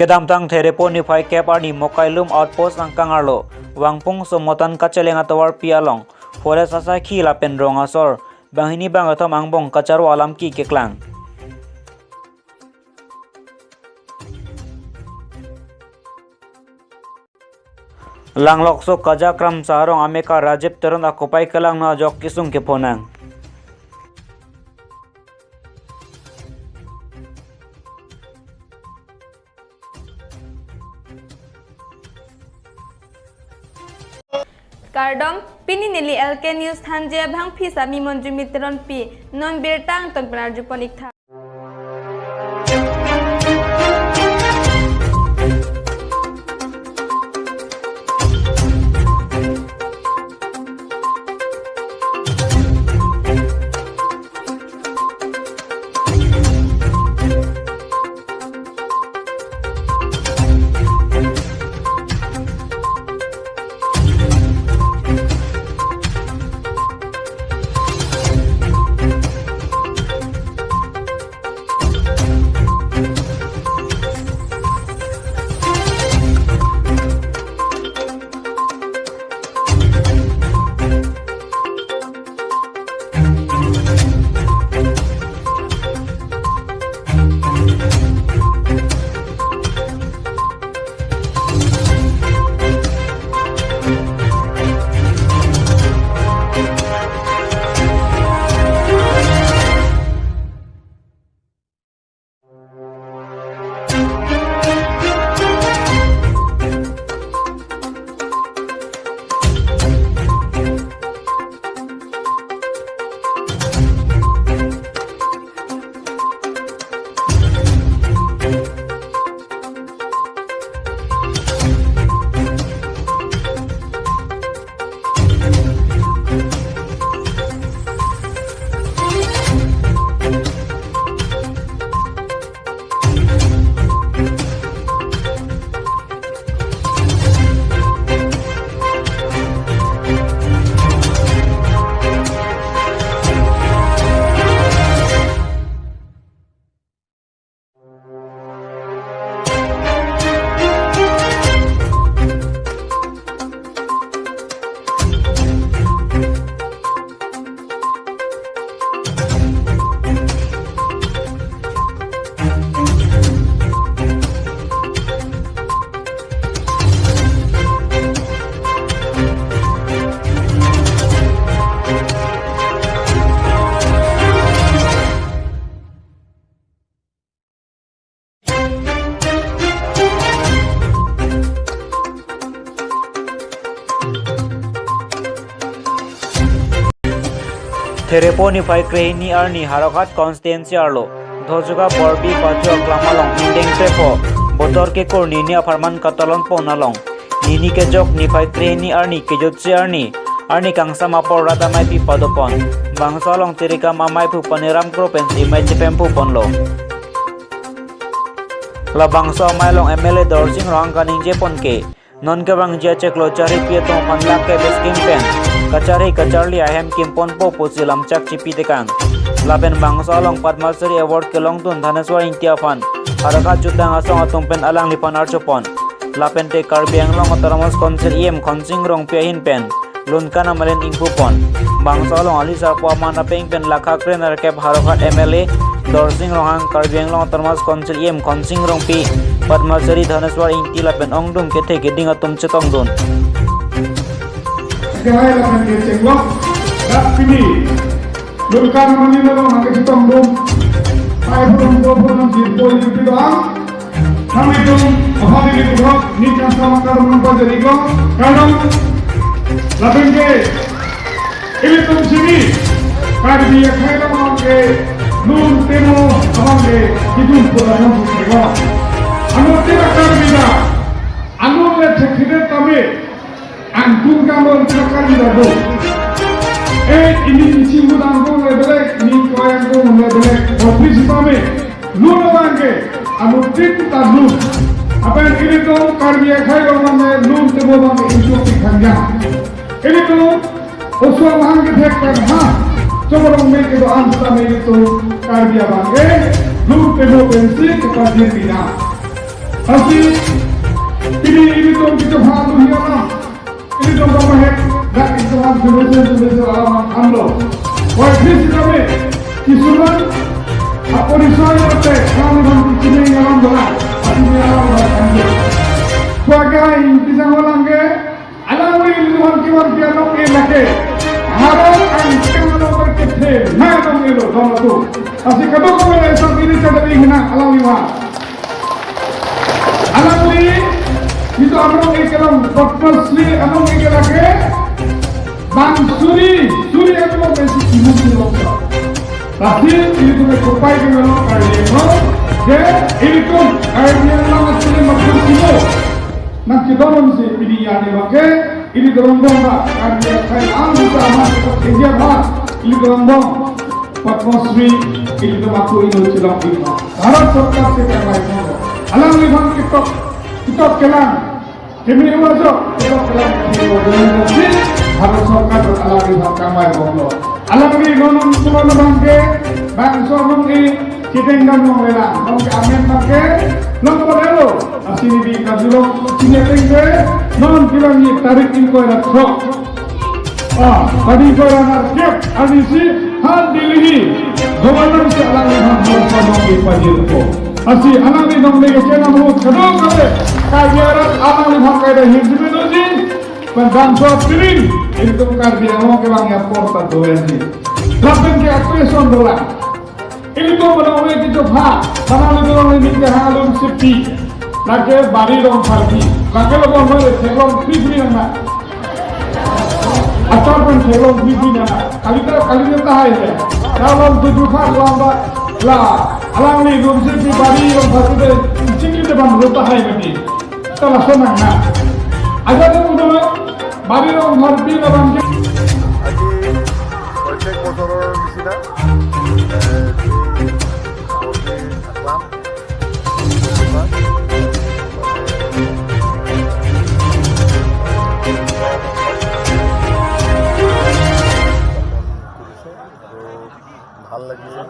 Kedam tang therepo ni phai kep arni mokailum outpost angkang arlo wangpung somotan kacelenga tawar pialong forest asa khi lapen rong asor banghini bang athom angbong kacharo alam ki keklang langlok so kajakram saharong ameka rajib teron akopai kelang na jok kisung ke ponang Kardom pini nili LK News thanje bhang phi sami monju mitron pi non bertang tong penarju ponik tha Therepo ni phai krehini arni harakat constituency arlo dhojuga borbi pacho klamalong indeng trepo botor ke korni ni aparman katalon ponalong nini ke jok ni phai krehini arni ke jotse arni kangsa mapor rata mai pi padopon bangsalong tirika mamai pu paniram propensi mai chepempu ponlo la bangso mailong MLA dorsing rang kaning je ponke non ke bang je cheklo chari pi to panla ke beskim pen kacari ahem kimpon po posilam cak cipi tekang laben bangsa long Padmasari award kelong tun Dhaneswar Intia fan haraka cutang asong atungpen alang lipan archopon lapen te karbiang long otoramos konser iem konsing rong piahin pen lunkana malen ingpupon bangsa long alisa po mana peng pen lakha kren arkep harakat MLA dorsing rohang karbiang long otoramos konser iem konsing rong pi Padmasari Dhaneswar Inti lapen ongdum kethe geding atum cetong dun Kaya lakukan keceng wak, dak kini, lulkan manila dong hanggang sitong dong, ay purong jirpo yung doang, kami dong ahali di buhok, nikah sama karong pajari ko, karong lapin ke, ini dong sini, kaya dia kaya lang ke, nun temo amang ke, hidung pula yang susuko, ano tidak karbida, ano le cekhidet kami, Angkung kamu cakap di dalam. Ini isi mudang kau lebelek, ni kau yang kau lebelek. Ofis kami, lu orang anu kita lu. Apa yang ini tu karya kaya orang lu temu orang itu dikannya. Ini tu usul orang kita kan ha. Coba orang mereka itu antar itu karya bangke, lu temu pensi kepada dia. Así, ini tuh kita harus hilang. Ini tuh kamu hek, dah itu harus berusaha alam amlo. Wah, ini kami kisuman apa disayang teh, kami mempunyai alam doa, asli alam amlo. Bagai bisa ulang ke, alam ini Tuhan kiwar kiano elake. Harap angkat alam berkete, mana melo dalam tu. Asli kadang kami esok ini sedang ingin alam iwa. Alam ini itu amrong ikalam purposely amrong ikalake bang suri amrong besi imun diloksa. Tapi ini tu berkopai dengan karya je ini tu karya lang asli maksud kimo. Nak kita si ini yang dipakai ini gerombong pak karya saya ambil sama kerja pak ini gerombong purposely ini tu aku ini cilang ini. Harap serta sekarang ini. Alam ni bang kita kelang kami masuk kita kelang ini harus sorkat alam ni bang kamai bondo alam ni nonong semua bangke bangsa nongi kita enggak nong lela nong amen bangke nong podelo asini di kasulong sini tingge non kira ni tarik info rakso tadi ko ranar kep anisi hal dilihi gubernur se alam ni bang harus nongi pajir ko Así, anak ni dong lagi cina mulut kedua kali. Kajian anak ni pakai dah hidup itu sih. Pendampak piring itu karya mau kelang ya porta doa sih. Lapan ke apreson doa. Ini tu menawai kita bah. Mana ni dong ni kita halus sepi. Lagi bari dong pergi. Lagi logo mana sekolong pipi nama. Ataupun sekolong pipi nama. Kali kita tahu ya. Kalau tujuh hari lama lah. Alam ni rumsi di bari orang satu deh cincin depan lupa hai mati. Telah senang na. Aja tu muda bari orang harbi orang je. Aji project motor di sini. Aklam. Mahal lagi sih.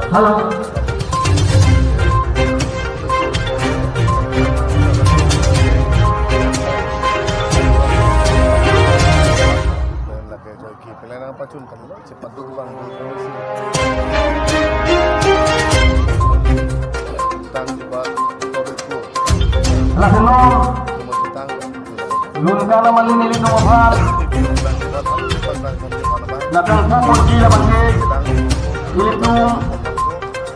Halo. Pacun kamu cepat dulu bang. Tang cepat toriko. Lah hello. Cuma tang. Lun kana malinili no mahal. Nakang pumol gila bangke. Itu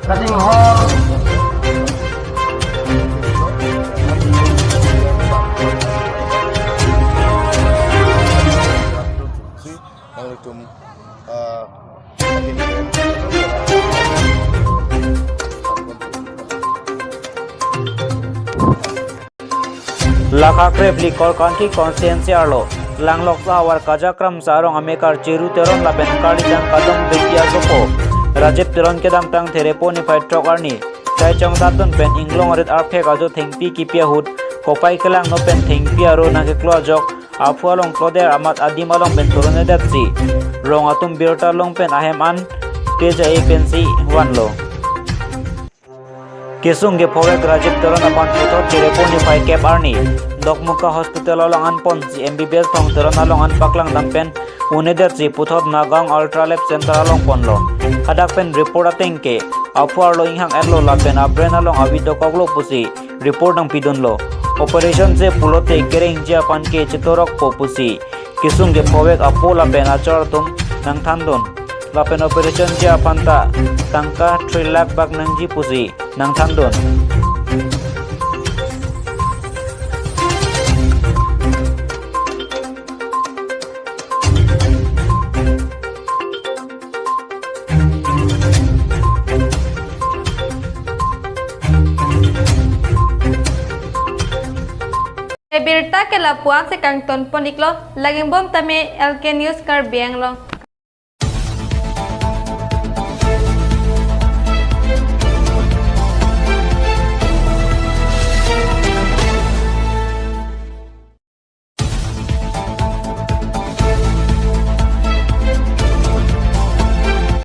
kasing hall. Laka krepli korkan ki konsiensi arlo langlok sawar kajakram sarong amekar ciru teron laben kali jang kadang bekia soko rajib teron kedam tang tereponi pai trokarni sai chong tatun pen inglong red arphe kajo thengpi kipia hut kopai kelang no pen thengpi aro nage klojok afualong kloder amat adimalong pen turone datsi rong atum birta long pen ahem an peja e pensi wanlo Kisung ge phore rajib teron apan puto tereponi pai kep arni Dokmuka Hospital along anpon si MBBS thong teron along anpaklang dampen uneder si puthot nagang ultralab center along ponlo hadak pen report atengke afuar lo inghang erlo lapen abren along avido koglo pusi report ang pidunlo operation se pulote kereng ja panke chitorok po pusi kisung ge phowek apo lapen achar tum nang thandon lapen operation ja panta tangka 3 lakh bak nangji pusi nang thandon Berita ke lapuan se kang ton poniklo laging bom tame LK News Karbiang lo.